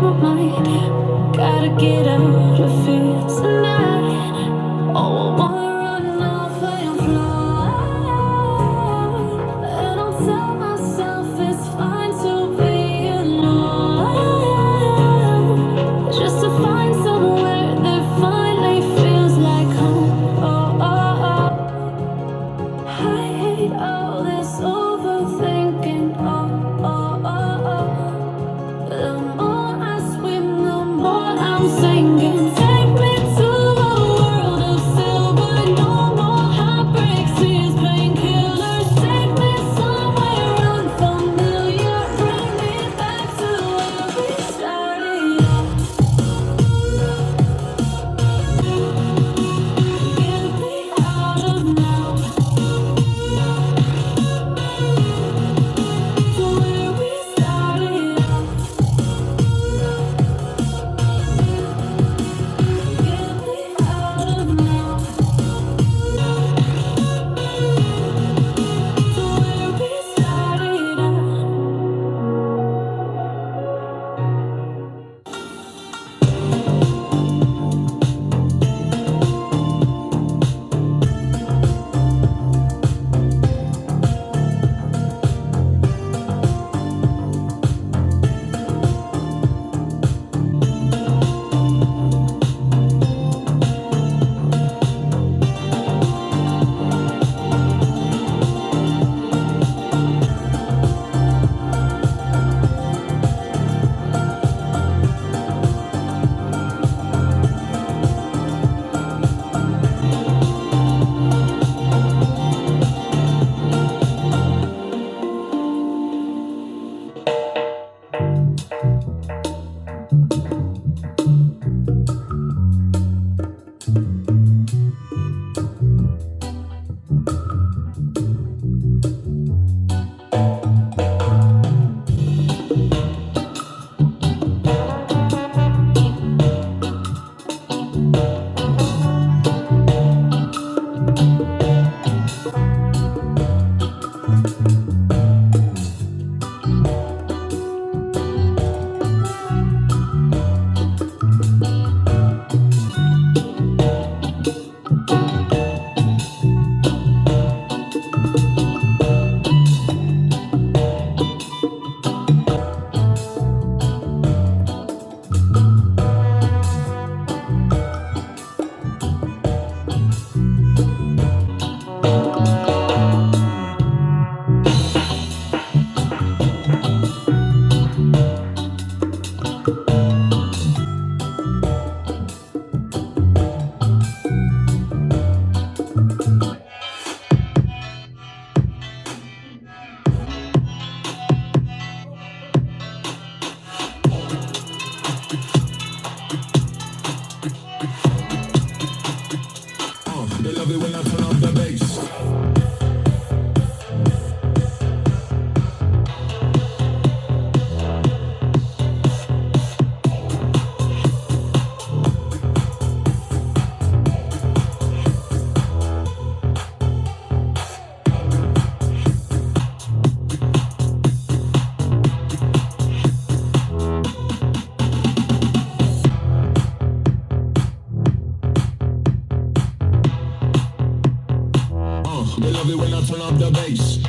my mind. Gotta get out of here tonight. Oh, I wanna run off and fly. And I'll tell myself it's fine to be alone. Just to find somewhere that finally feels like home. Oh, oh, oh. I hate all this overthinking. Oh, oh, oh, oh. The more I swim, the more I'm sinking. Take me to a world of silver. No more heartbreaks, tears, painkillers. Take me somewhere unfamiliar. Bring me back to where we started. Get me out of now. To where we started. Get me out of now. To where we They love it when I turn up the bass. They love it when I turn up the bass.